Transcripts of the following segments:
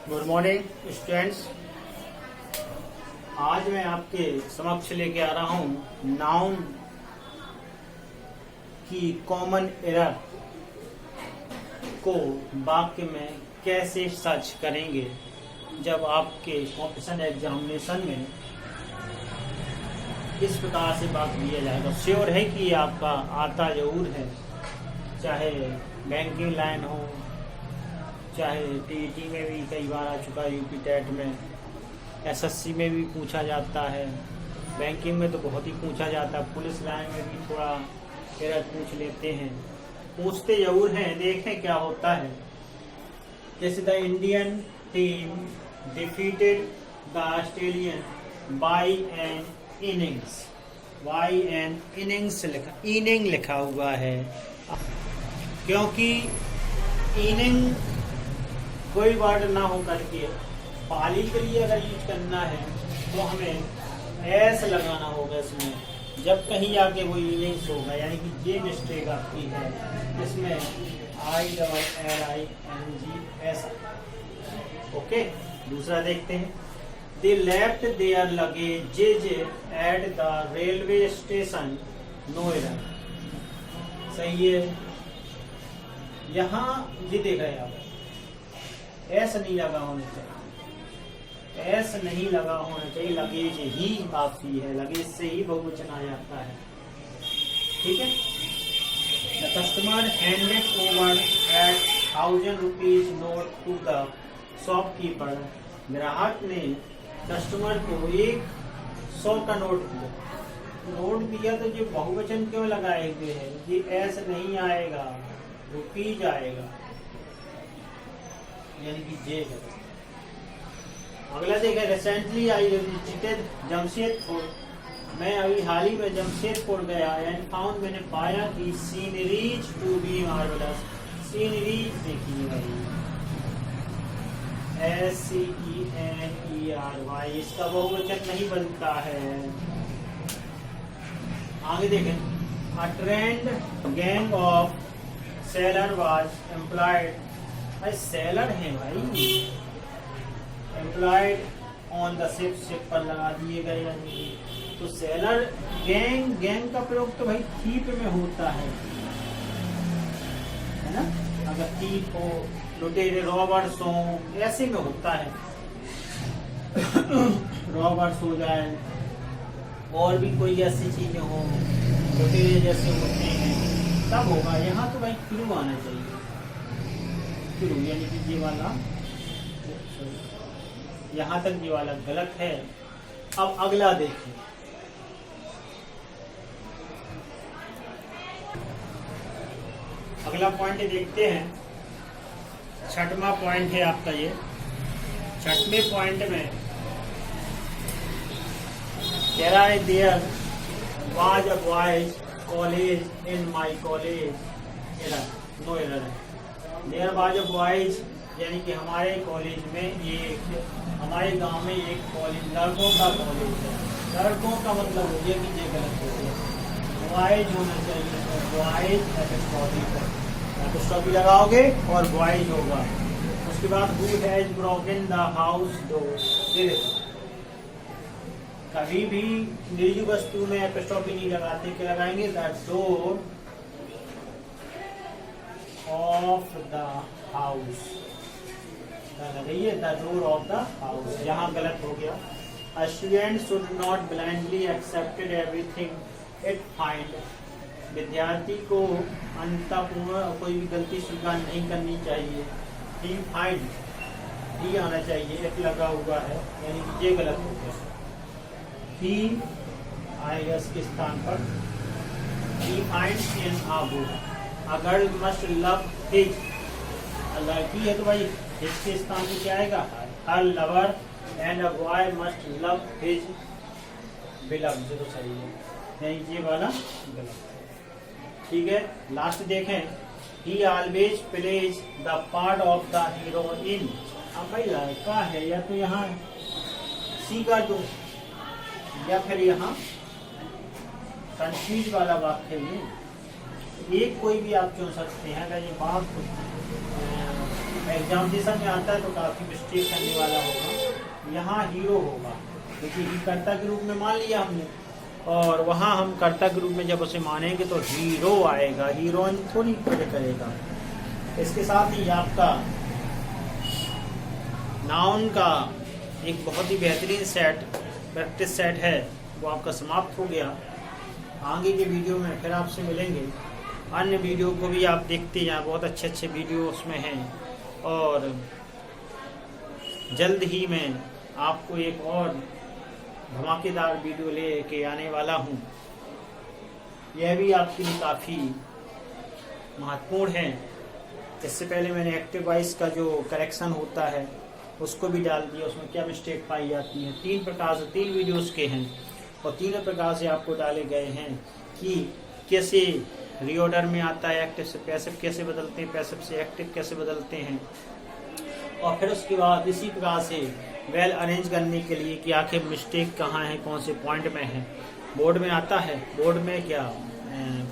Good morning students. आज मैं आपके समक्ष लेके आ रहा हूँ नाउन की कॉमन एरर को वाक्य में कैसे सर्च करेंगे जब आपके कॉम्पिटिशन एग्जामिनेशन में इस प्रकार से वाक्य दिया जाएगा। श्योर है कि आपका आता जरूर है, चाहे बैंकिंग लाइन हो, चाहे टीईटी में भी कई बार आ चुका है, यूपी टेट में, एसएससी में भी पूछा जाता है, बैंकिंग में तो बहुत ही पूछा जाता है, पुलिस लाइन में भी थोड़ा एरर पूछ लेते हैं, पूछते जरूर हैं। देखें क्या होता है। जैसे the Indian team defeated the Australian by an innings, by an innings innings लिखा हुआ है, क्योंकि इनिंग कोई वर्ड ना हो करके पाली के लिए अगर यूज करना है तो हमें एस लगाना होगा इसमें, जब कहीं आके वो इनिंग्स होगा, यानी कि ये मिस्टेक आपकी है, इसमें ILLINGS। ओके, दूसरा देखते हैं। They left their luggages at the railway station, no error. सही है। यहाँ ये देख रहे हैं आप, एस नहीं लगा होना चाहिए, एस नहीं लगा होना चाहिए, लगेज ही काफी है, लगेज से ही बहुवचन आ जाता है। ठीक है। The customer handed over at 1000 rupees note to the shopkeeper. ग्राहक ने कस्टमर को 100 का नोट दिया तो ये बहुवचन क्यों लगाए हुए हैं? ये एस नहीं आएगा, रुपीज आएगा, यानी कि जे है। अगला देखें। Recently I visited Jamshedpur. मैं अभी हाल ही में जमशेदपुर गया एंड फाउंड, मैंने पाया कि sceneries to be marvellous. Sceneries देखिए भाई, SCENERY, इसका बहुवचन नहीं बनता है। आगे देखें। A trend gang of seller was employed. भाई सेलर है भाई, employed on the ship, ship पर लगा दिए गए। तो सेलर गैंग, गैंग का प्रयोग तो भाई थीप में होता है ना। अगर थीप हो, लुटेरे, रॉबर्स हो, ऐसे में होता है। रॉबर्स हो जाए, और भी कोई ऐसी चीजें हो, लुटेरे जैसे होते हैं, तब होगा। यहाँ तो भाई क्लू आना चाहिए, क्लू, यानी कि ये वाला, यहाँ तक ये वाला गलत है। अब अगला देखिए। अगला पॉइंट देखते हैं। छठवां पॉइंट है आपका ये। छठवें पॉइंट में कह रहा है there was a boys college in my college, error, no error है। देयर वाज अ बॉयज, यानी कि हमारे कॉलेज में, ये हमारे गांव में एक कॉलेज, लड़कों का कॉलेज है। लड़कों का मतलब हो गया कि ये गलत हो गया, बॉयज होना चाहिए, बॉयज एपिस्ट्रॉफी लगाओगे और बॉयज होगा। उसके बाद who has broken the house door. ये देखो, कभी भी निर्जीव वस्तु में एपिस्ट्रॉफी नहीं लगाते, क्या लगाएंगे? The door of the house, लगाइए the door of the house, यहाँ गलत हो गया। A student should not blindly accept everything it finds। विद्यार्थी को अंतपूर्ण कोई भी गलती स्वीकार नहीं करनी चाहिए। He find, ही आना चाहिए, एक लगा हुआ है, यानी कि ये गलत हो गया। He आएगा इसके स्थान पर। He finds in a book, a girl must love his। लड़की है तो भाई इसके स्थान पर क्या आएगा? Her lover and a boy must love his beloved, तो सही है, नहीं ये वाला गलत है। ठीक है। लास्ट देखें। ही always plays the part of the heroine. अब भाई लड़का है, या तो यहाँ सी कर दो, या फिर यहाँ कंफ्यूज वाला वाक्य में एक कोई भी आप चुन सकते हैं। अगर ये बात एग्जामिनेशन में आता है तो काफी मिस्टेक करने वाला होगा। यहाँ हीरो होगा क्योंकि ही कर्ता के रूप में मान लिया हमने, और वहाँ हम कर्ता के रूप में जब उसे मानेंगे तो हीरो आएगा, हीरोइन थोड़ी प्ले करेगा। इसके साथ ही आपका नाउन का एक बहुत ही बेहतरीन सेट, प्रैक्टिस सेट है, वो आपका समाप्त हो गया। आगे के वीडियो में फिर आपसे मिलेंगे। अन्य वीडियो को भी आप देखते जाएं, बहुत अच्छे अच्छे वीडियो उसमें हैं, और जल्द ही मैं आपको एक और धमाकेदार वीडियो लेके आने वाला हूँ। यह भी आपके लिए काफ़ी महत्वपूर्ण है। इससे पहले मैंने एक्टिव वॉइस का जो करेक्शन होता है उसको भी डाल दिया, उसमें क्या मिस्टेक पाई जाती है। 3 प्रकार से 3 वीडियोस के हैं, और तीनों प्रकार से आपको डाले गए हैं कि कैसे रीऑर्डर में आता है, एक्टिव से पैसिव कैसे बदलते हैं, पैसिव से एक्टिव कैसे बदलते हैं, और फिर उसके बाद इसी प्रकार से वेल अरेंज करने के लिए कि आखिर मिस्टेक कहाँ है, कौन से पॉइंट में है। बोर्ड में आता है, बोर्ड में क्या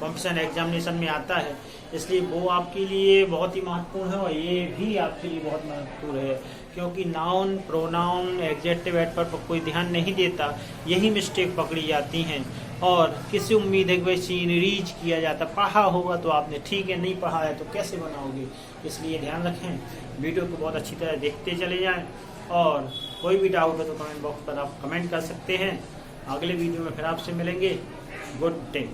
कॉम्पिटिशन एग्जामिनेशन में आता है, इसलिए वो आपके लिए बहुत ही महत्वपूर्ण है, और ये भी आपके लिए बहुत महत्वपूर्ण है क्योंकि नाउन, प्रोनाउन, एग्जेक्टिव एडवर्ब पर कोई ध्यान नहीं देता, यही मिस्टेक पकड़ी जाती हैं। और किसी उम्मीद है कि भाई सीन रीच किया जाता, पढ़ा होगा तो आपने ठीक है, नहीं पढ़ा है तो कैसे बनाओगे। इसलिए ध्यान रखें, वीडियो को बहुत अच्छी तरह देखते चले जाएं, और कोई भी डाउट हो तो कमेंट बॉक्स पर आप कमेंट कर सकते हैं। अगले वीडियो में फिर आपसे मिलेंगे। Good day.